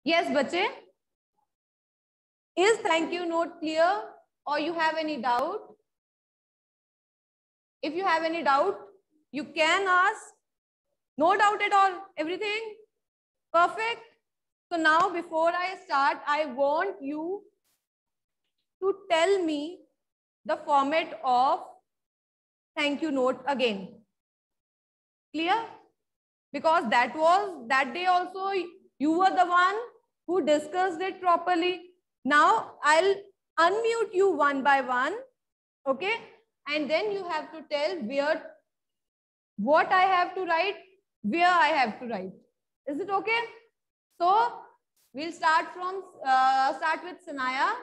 Yes, bache. Is thank you note clear or you have any doubt? If you have any doubt, you can ask. No doubt at all. Everything perfect. So now before I start, I want you to tell me the format of thank you note again. Clear? Because that day also you were the one who discussed it properly. Now I'll unmute you one by one. Okay? And then you have to tell what I have to write, where I have to write. Is it okay? So we'll start with Sanaya.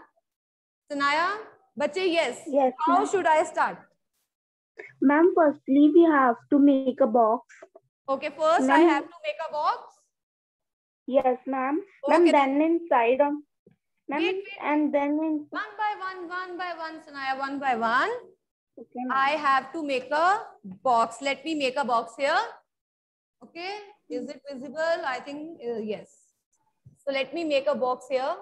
Sanaya, bache, yes. Yes. How should I start? Ma'am, firstly we have to make a box. Okay, first I have to make a box. Yes, ma'am. Okay. Ma'am, then inside on. Wait. And then in... one by one, Sanaya, one by one. Okay, I have to make a box. Let me make a box here. Okay, is it visible? I think yes. So let me make a box here.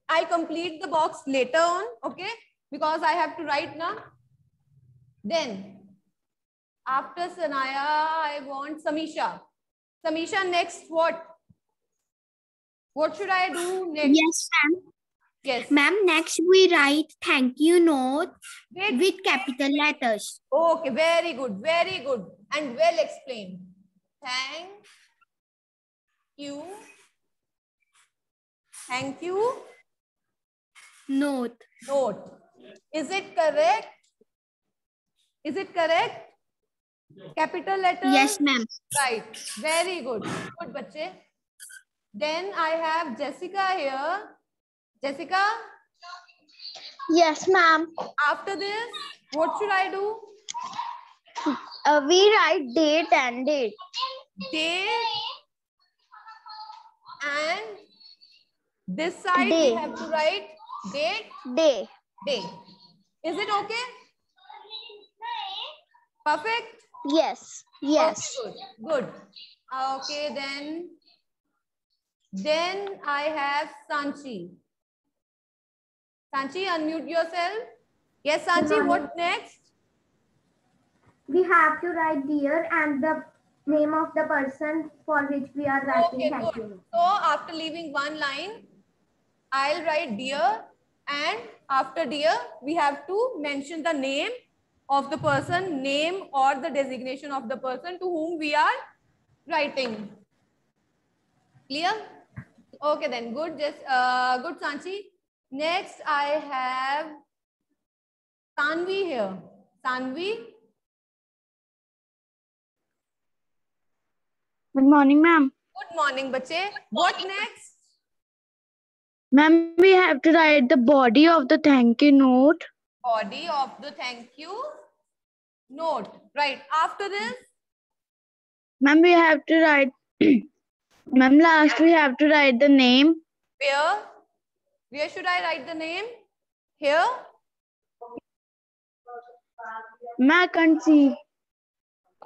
I'll complete the box later on, okay? Because I have to write now. Then, after Sanaya, I want Samisha. Samisha, next what? What should I do next? Yes, ma'am. Yes. Ma'am, next we write thank you note with capital letters. Okay, very good, and well explained. Thank you. Thank you. Note. Is it correct? Is it correct? Capital letter? Yes, ma'am. Right. Very good. Good, bache. Then I have Jessica here. Jessica? Yes, ma'am. After this, what should I do? We write date and date. Date and this side Day. we have to write date. Day. Is it okay? Perfect? Yes. Yes. Okay, good. Okay, then I have Sanchi. Sanchi, unmute yourself. Yes, Sanchi, what next? We have to write dear and the name of the person for which we are writing thank you. So after leaving one line, I'll write dear, and after dear, we have to mention the name of the person, name or the designation of the person to whom we are writing. Clear? Okay then, good. Good, Sanchi. Next, I have Tanvi here. Tanvi. Good morning, ma'am. Good morning, bache. What next? Ma'am, we have to write the body of the thank you note. Body of the thank you note. Right. After this? Ma'am, we have to write... Ma'am, last we have to write the name. Where? Where should I write the name? Here? Ma'am, I can't see.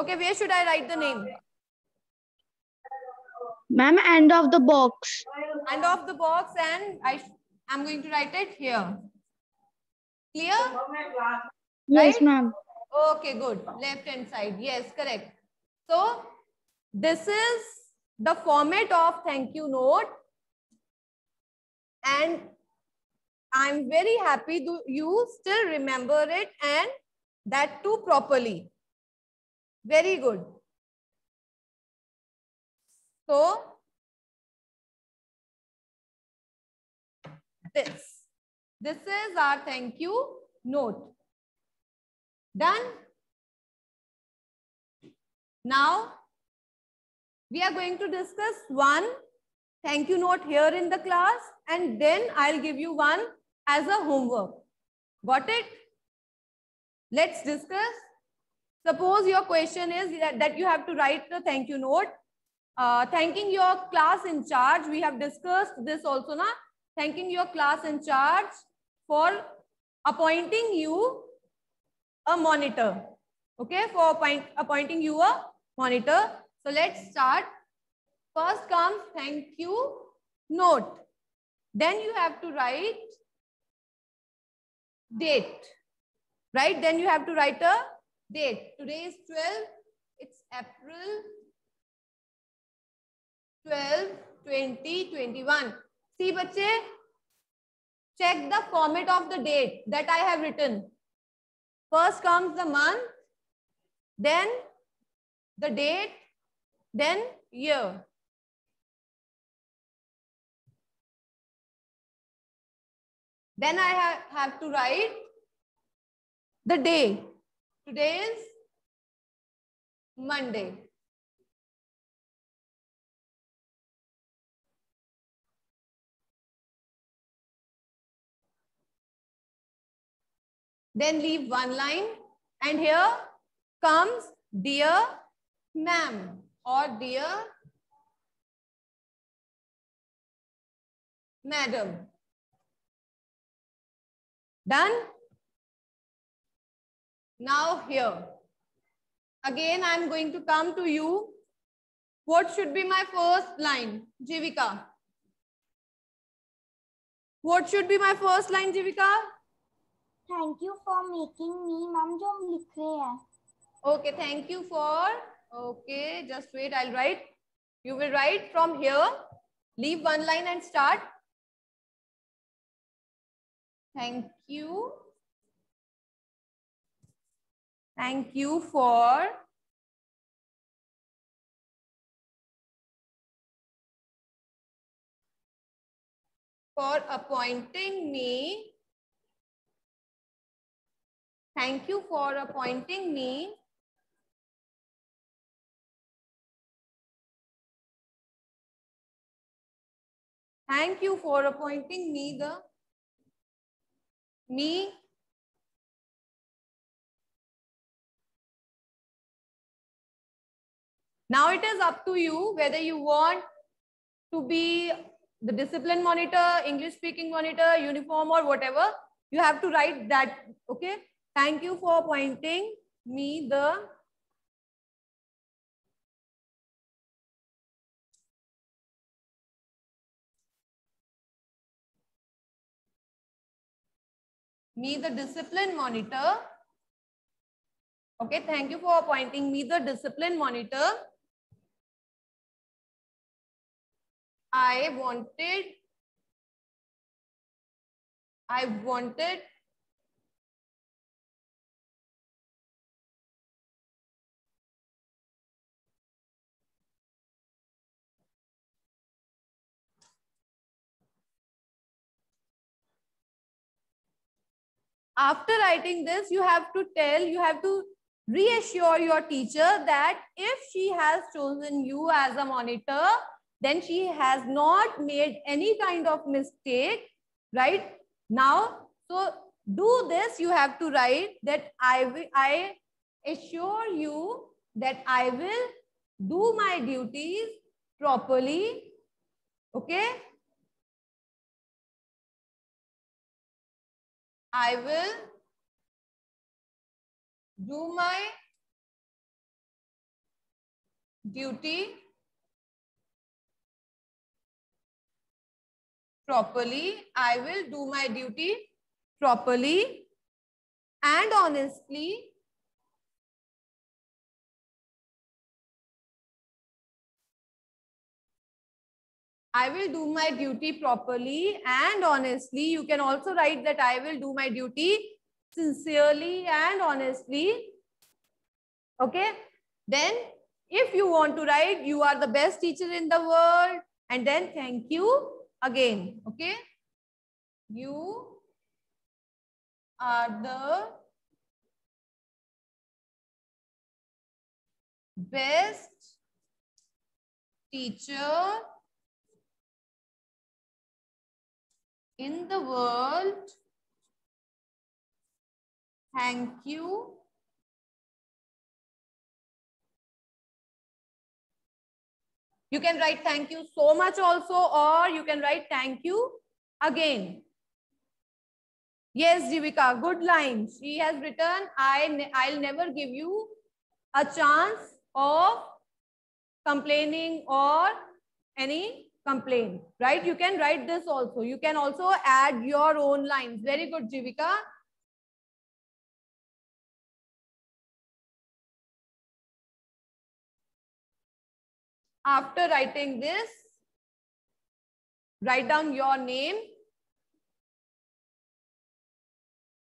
Okay, where should I write the name? Ma'am, end of the box. End of the box, and I'm going to write it here. Clear? Yes, right? ma'am. Okay, good. Left hand side. Yes, correct. So, this is the format of thank you note. And I'm very happy you still remember it, and that too properly. Very good. So, this is our thank you note. Done? Now, we are going to discuss one thank you note here in the class, and then I'll give you one as a homework. Got it? Let's discuss. Suppose your question is that you have to write the thank you note. Thanking your class in charge. We have discussed this also, na? Thanking your class in charge for appointing you a monitor. Okay, for appointing you a monitor. So let's start. First comes thank you note. Then you have to write date. Right? Then you have to write a date. Today is 12. It's April 12, 2021. See, bache, check the format of the date that I have written. First comes the month, then the date, then year. Then I have to write the day. Today is Monday. Then leave one line. And here comes dear ma'am or dear madam. Done? Now here. Again, I am going to come to you. What should be my first line, Jivika? What should be my first line, Jivika? Thank you for making me, ma'am, जो हम लिख रहे हैं. Okay, thank you for. Okay, just wait, I'll write. You will write from here. Leave one line and start. Thank you. Thank you for appointing me. Thank you for appointing me Thank you for appointing me Now it is up to you whether you want to be the discipline monitor, English speaking monitor, uniform or whatever. You have to write that. Okay. Thank you for appointing me the discipline monitor. Okay. Thank you for appointing me the discipline monitor. I wanted After writing this, you have to reassure your teacher that if she has chosen you as a monitor, then she has not made any kind of mistake, right? Now, so do this, you have to write that I assure you that I will do my duties properly, okay? I will do my duty properly. I will do my duty properly and honestly. I will do my duty properly and honestly. You can also write that I will do my duty sincerely and honestly. Okay. Then if you want to write, you are the best teacher in the world. And then thank you again. Okay. You are the best teacher in the world. Thank you. You can write thank you so much also, or you can write thank you again. Yes, Jivika, good line. She has written, I'll never give you a chance of complaining or any complaint, right? You can write this also. You can also add your own lines. Very good, Jivika. After writing this, write down your name.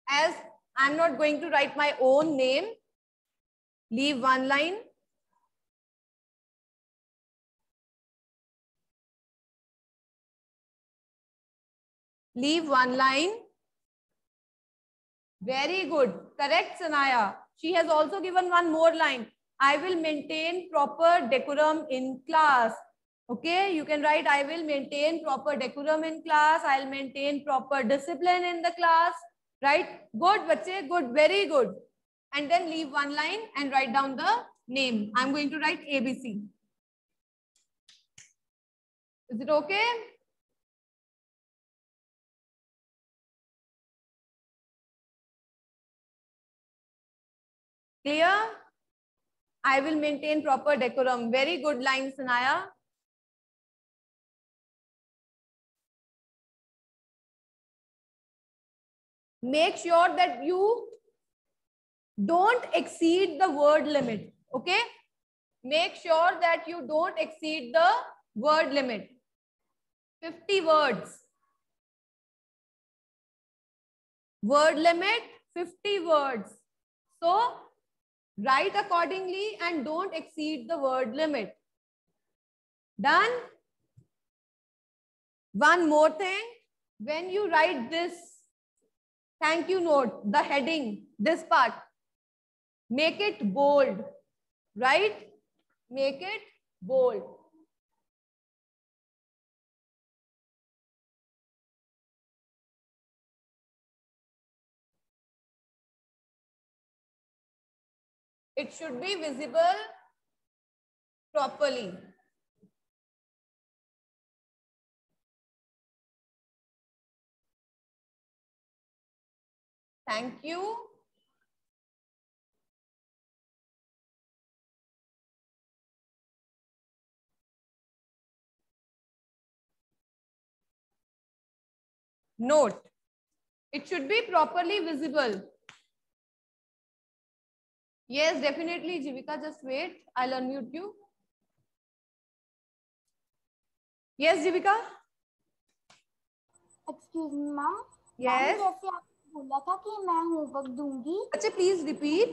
As I'm not going to write my own name, leave one line. Leave one line. Very good. Correct, Sanaya. She has also given one more line. I will maintain proper decorum in class. Okay, you can write, I will maintain proper decorum in class. I'll maintain proper discipline in the class. Right? Good, bache. Good. Very good. And then leave one line and write down the name. I'm going to write ABC. Is it okay? Clear? I will maintain proper decorum. Very good line, Sanaya. Make sure that you don't exceed the word limit. Okay? Make sure that you don't exceed the word limit. 50 words. Word limit, 50 words. So, write accordingly and don't exceed the word limit. Done? One more thing. When you write this thank you note, the heading, this part, make it bold, right? Make it bold. It should be visible properly. Thank you. Note, it should be properly visible. Yes, definitely, Jivika, just wait. I'll unmute you. Yes, Jivika? Excuse me, ma'am. Yes. जैसे आपने बोला था कि मैं homework दूंगी. अच्छा, please repeat.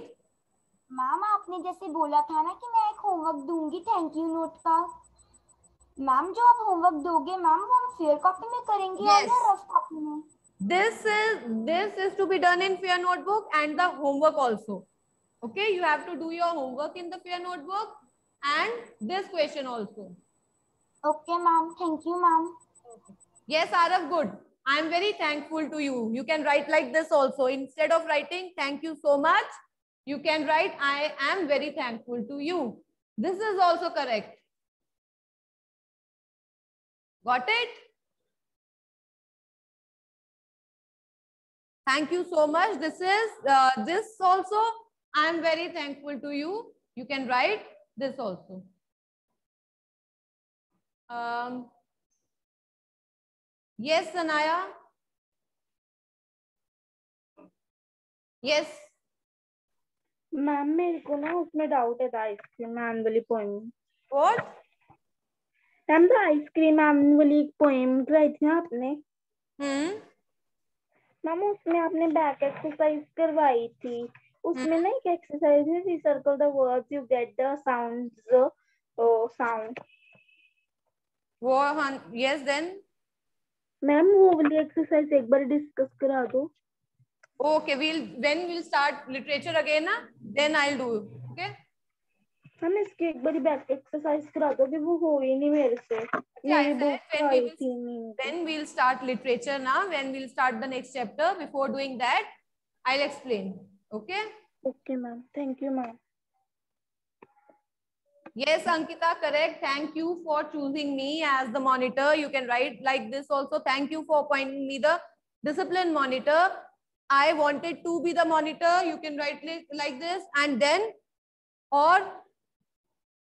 Ma'am आपने जैसे बोला था ना कि मैं एक होमवर्क दूंगी थैंक यू नोट का. मैम जो आप होमवर्क दोगे मैम वो हम फेयर कॉपी में करेंगे या रफ कॉपी में? This is to be done in fair notebook and the homework also. Okay, you have to do your homework in the fair notebook and this question also. Okay, ma'am. Thank you, ma'am. Yes, Arav, good. I am very thankful to you. You can write like this also. Instead of writing thank you so much, you can write I am very thankful to you. This is also correct. Got it? Thank you so much. This is this also. I am very thankful to you. You can write this also. Yes, Sanaya. Yes. Ma'am मेरे को ना उसमें doubt है ice cream man वाली poem. What? Ma'am तो ice cream man वाली poem कराई थी ना आपने. मैम उसमें आपने बैक एक्सरसाइज करवाई थी. उसमें ना एक एक्सरसाइज है recircle the words you get the sounds sound. वो yes then. मैम वो वाली एक्सरसाइज एक बार डिस्कस करा दो. Okay, when we'll start literature again, na? Then I'll do. Okay. हम इसकी एक बार बैक एक्सरसाइज करा दो कि वो हो ही नहीं मेरे से. मेरी बुक आई थी नहीं. Then we'll start literature now. When we'll start the next chapter, before doing that, I'll explain. Okay. Okay, ma'am. Thank you, ma'am. Yes, Ankita, correct. Thank you for choosing me as the monitor. You can write like this also. Thank you for appointing me the discipline monitor. I wanted to be the monitor. You can write it like this. And then, or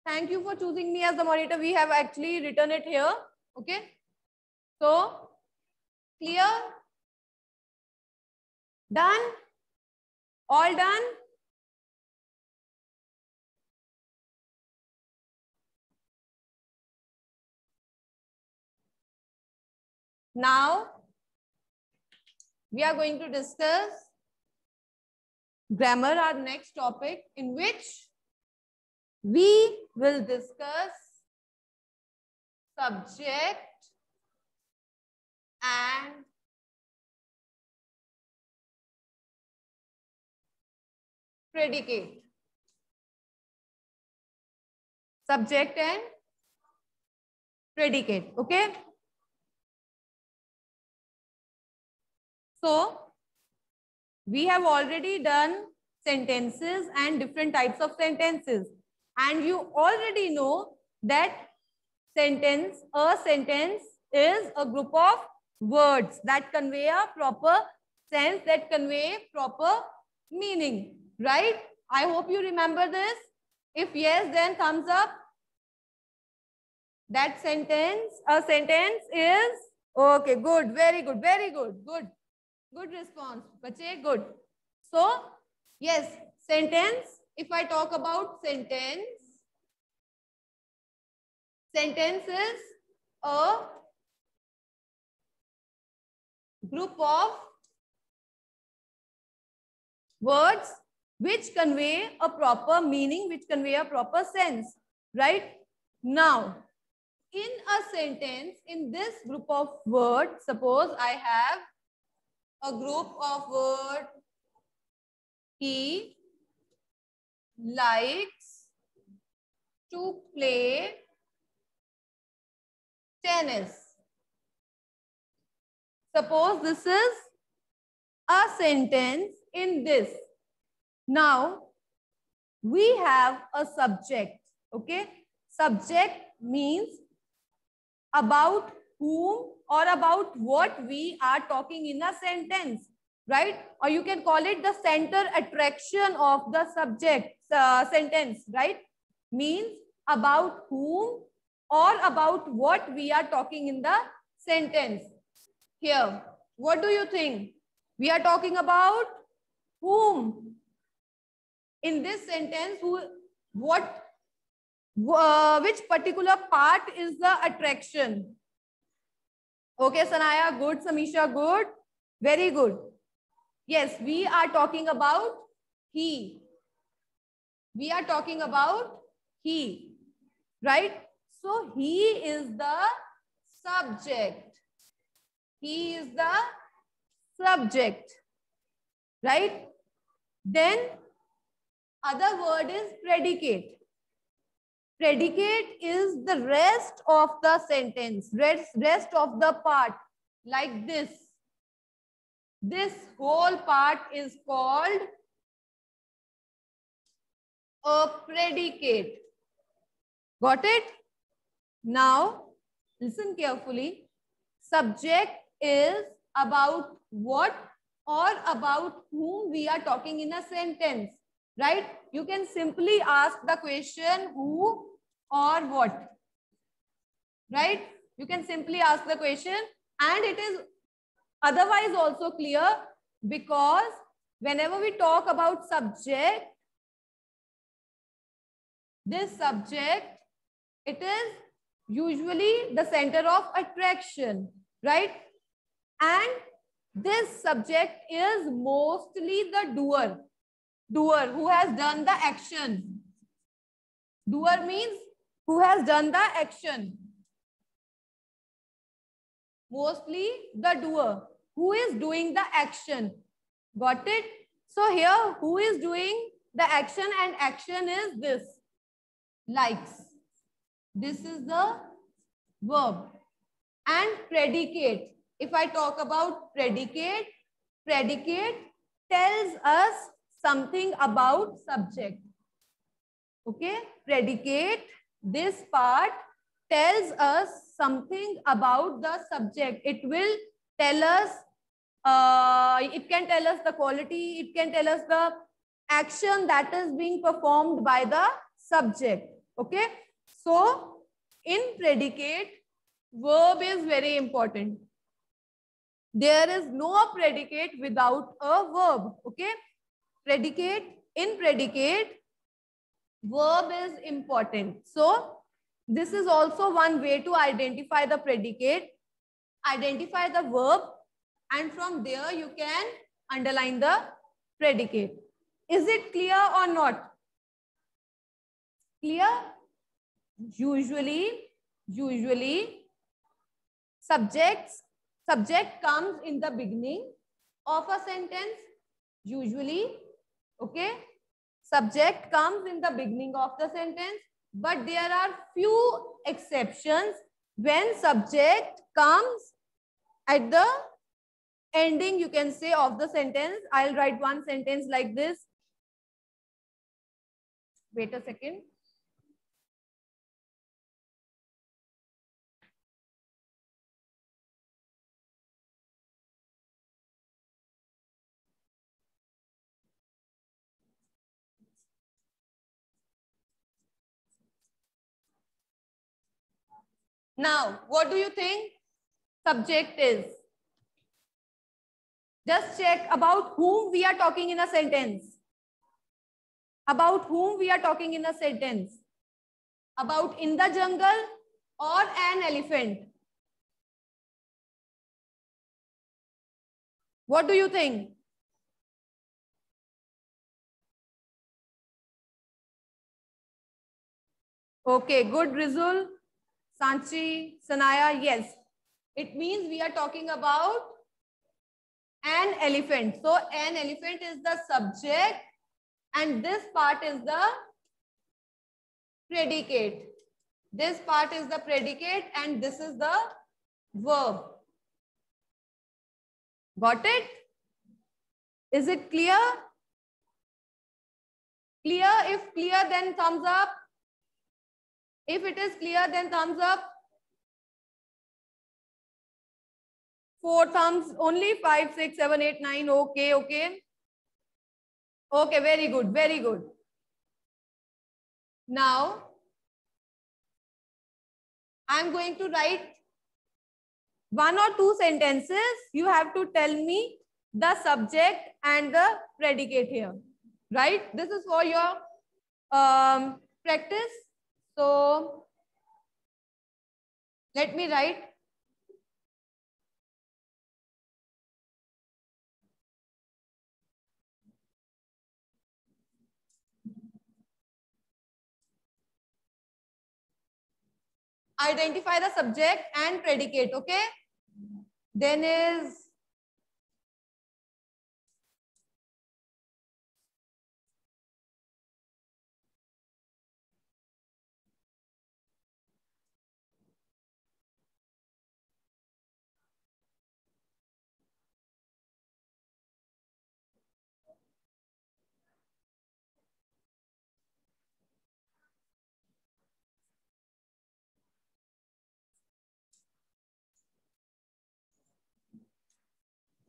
thank you for choosing me as the monitor. We have actually written it here. Okay. So, clear? Done? All done? Now, we are going to discuss grammar, our next topic, in which we will discuss subject and predicate. Subject and predicate. Okay. So, we have already done sentences and different types of sentences. And you already know that a sentence is a group of words that convey a proper sense, that convey proper meaning, right? I hope you remember this. If yes, then thumbs up. That a sentence is, okay, good, very good, good. Good response, bache, good. So, yes, sentence, if I talk about sentence is a group of words which convey a proper meaning, which convey a proper sense, right? Now, in a sentence, in this group of words, suppose I have a group of words, he likes to play tennis. Suppose this is a sentence in this. Now, we have a subject, okay? Subject means about whom or about what we are talking in a sentence, right? Or you can call it the center attraction of the subject sentence, right? Means about whom or about what we are talking in the sentence. Here, what do you think? We are talking about whom? In this sentence, which particular part is the attraction? Okay, Sanaya, good. Samisha, good. Very good. Yes, we are talking about he. We are talking about he, right? So, he is the subject. He is the subject, right? Then, other word is predicate. Predicate is the rest of the sentence, rest of the part, like this. This whole part is called a predicate. Got it? Now, listen carefully. Subject is about what or about whom we are talking in a sentence, right? You can simply ask the question who or what, right? You can simply ask the question, and it is otherwise also clear, because whenever we talk about subject, this subject, it is usually the center of attraction, right? And this subject is mostly the doer who has done the action. Doer means who has done the action. Mostly the doer who is doing the action. Got it? So here, who is doing the action, and action is this, likes. This is the verb. And predicate. If I talk about predicate, predicate tells us something about subject. Okay, predicate, this part tells us something about the subject. It will tell us it can tell us the quality, it can tell us the action that is being performed by the subject. Okay, so in predicate, verb is very important. There is no predicate without a verb. Okay, predicate, in predicate, verb is important. So this is also one way to identify the predicate, identify the verb, and from there you can underline the predicate. Is it clear or not? Clear? Usually subject comes in the beginning of a sentence. Usually, okay, subject comes in the beginning of the sentence, but there are few exceptions when subject comes at the ending, you can say, of the sentence. I'll write one sentence like this. Wait a second. Now, what do you think subject is? Just check about whom we are talking in a sentence. About whom we are talking in a sentence. About in the jungle or an elephant. What do you think? Okay, good, Rizul, Sanchi, Sanaya, yes. It means we are talking about an elephant. So an elephant is the subject and this part is the predicate. This part is the predicate and this is the verb. Got it? Is it clear? Clear? If clear, then thumbs up. If it is clear, then thumbs up. 4 thumbs, only 5, 6, 7, 8, 9. Okay, okay. Okay, very good, very good. Now, I'm going to write 1 or 2 sentences. You have to tell me the subject and the predicate here, right? This is for your practice. So, let me write. Identify the subject and predicate, okay? Then is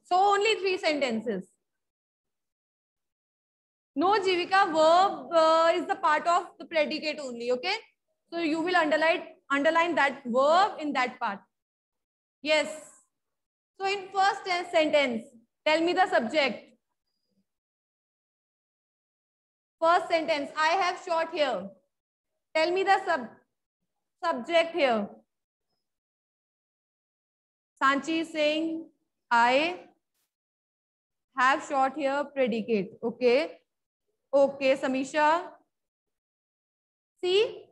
so only 3 sentences. No, Jivika, verb is the part of the predicate only, okay? So you will underline that verb in that part. Yes. So in first sentence, tell me the subject. First sentence, I have shot here. Tell me the subject here. Sanchi is saying, I have shot here, predicate. Okay. Okay, Samisha. See?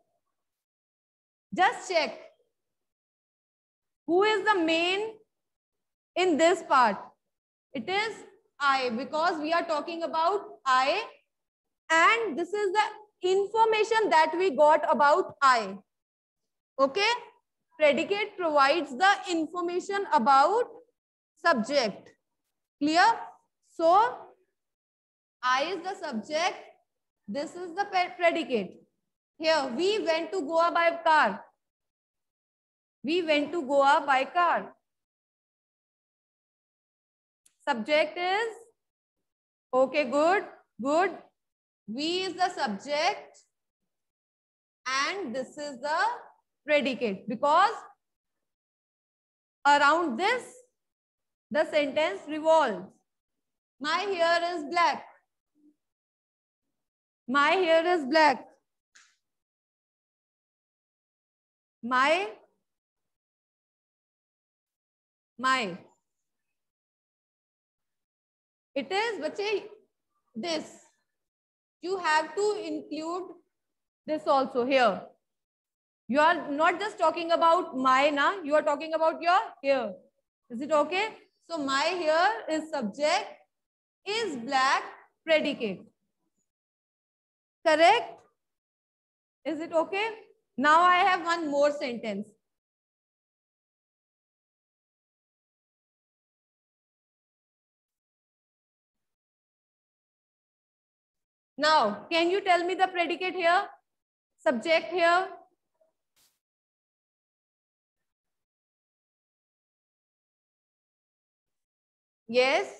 Just check. Who is the main in this part? It is I, because we are talking about I, and this is the information that we got about I. Okay? Predicate provides the information about subject. Clear? So, I is the subject. This is the predicate. Here, we went to Goa by car. We went to Goa by car. Subject is, okay, good, good. We is the subject and this is the predicate, because around this the sentence revolves. My hair is black. My hair is black. My. It is, bache, this. You have to include this also here. You are not just talking about my, na, you are talking about your hair. Is it okay? So my hair is subject, is black, predicate. Correct? Is it okay? Now I have one more sentence. Now, can you tell me the predicate here? Subject here? Yes?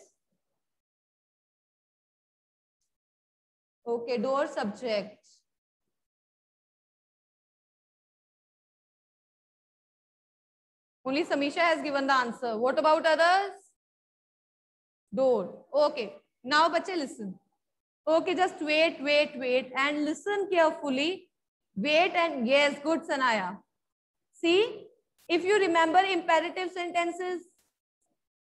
Okay, door subject. Only Samisha has given the answer. What about others? Door. Okay. Now, bache, listen. Okay, just wait and listen carefully. Wait and yes, good, Sanaya. See, if you remember imperative sentences,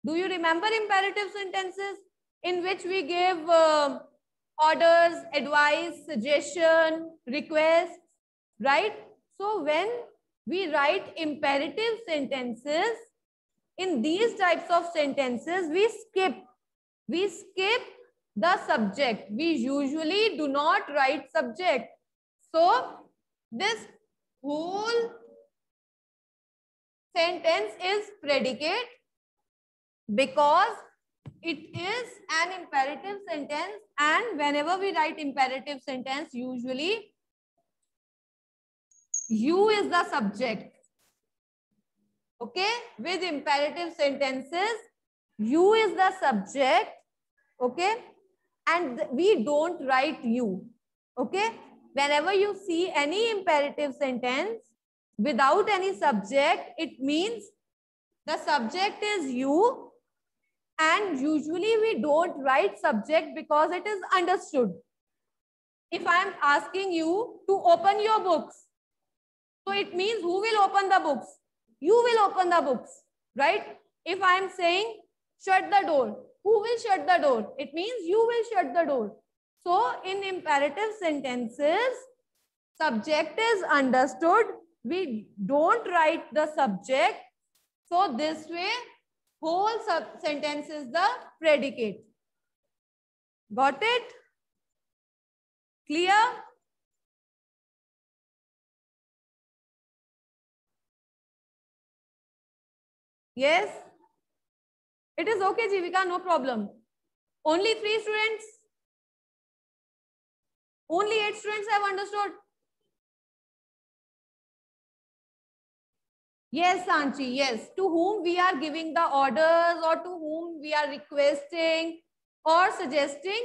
do you remember imperative sentences in which we give orders, advice, suggestion, request, right? So when we write imperative sentences, in these types of sentences, we skip the subject. We usually do not write subject. So this whole sentence is predicate because it is an imperative sentence, and whenever we write imperative sentence, usually you is the subject. Okay, with imperative sentences, you is the subject. Okay, and we don't write you. Okay, whenever you see any imperative sentence without any subject, it means the subject is you, and usually we don't write subject because it is understood. If I am asking you to open your books, so it means who will open the books? You will open the books, right? If I am saying shut the door, who will shut the door? It means you will shut the door. So in imperative sentences, subject is understood. We don't write the subject. So this way, whole sentence is the predicate. Got it? Clear? Yes? It is okay, Jivika, no problem. Only 3 students? Only 8 students have understood? Yes, Sanchi, yes. To whom we are giving the orders or to whom we are requesting or suggesting,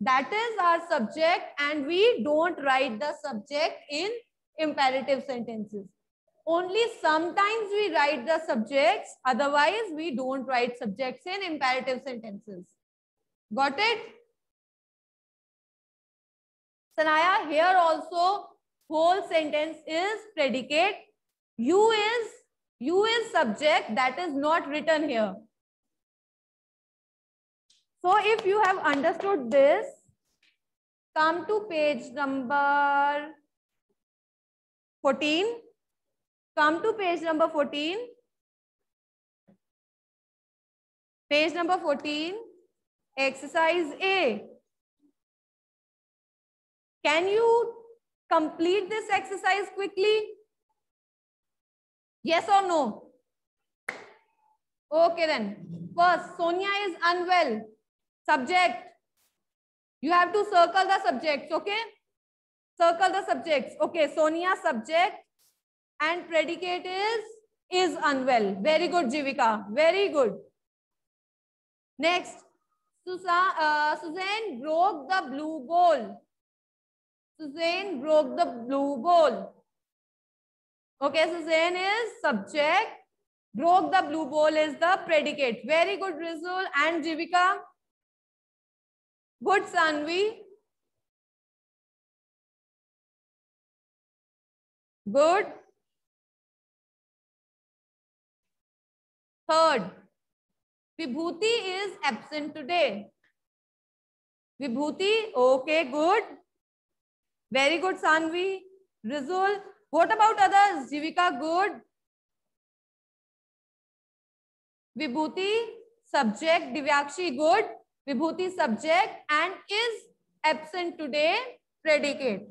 that is our subject, and we don't write the subject in imperative sentences. Only sometimes we write the subjects, otherwise we don't write subjects in imperative sentences. Got it? Sanaya, here also whole sentence is predicate. You is subject, that is not written here. So if you have understood this, come to page number 14. Come to page number 14. Page number 14, exercise A. Can you complete this exercise quickly? Yes or no? Okay then. First, Sonia is unwell. Subject. You have to circle the subjects, okay? Circle the subjects. Okay, Sonia subject and predicate is unwell. Very good, Jivika. Very good. Next, Suzanne broke the blue bowl. Suzanne broke the blue bowl. Okay, Suzanne is subject. Broke the blue bowl is the predicate. Very good, Rizul and Jivika. Good, Sanvi. Good. Third, Vibhuti is absent today. Vibhuti, okay, good. Very good, Sanvi. Rizul, what about others? Jivika, good. Vibhuti, subject. Divyakshi, good. Vibhuti, subject and is absent today, predicate.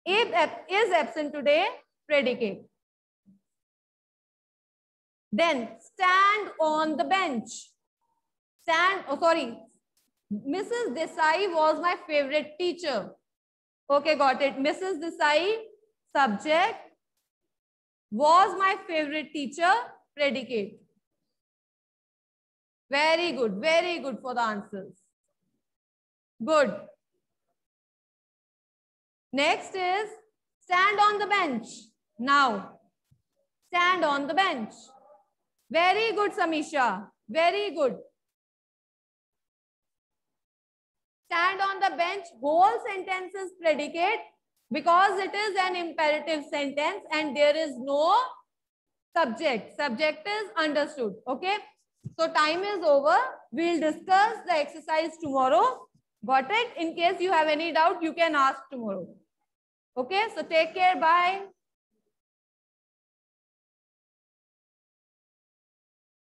If is absent today, predicate. Then stand on the bench. Mrs. Desai was my favorite teacher. Okay, got it. Mrs. Desai, subject, was my favorite teacher, predicate. Very good for the answers. Good. Next is stand on the bench. Now, stand on the bench. Very good, Samisha. Very good. Stand on the bench. Whole sentence is predicate because it is an imperative sentence and there is no subject. Subject is understood. Okay. So time is over. We'll discuss the exercise tomorrow. Got it? In case you have any doubt, you can ask tomorrow. Okay. So take care. Bye.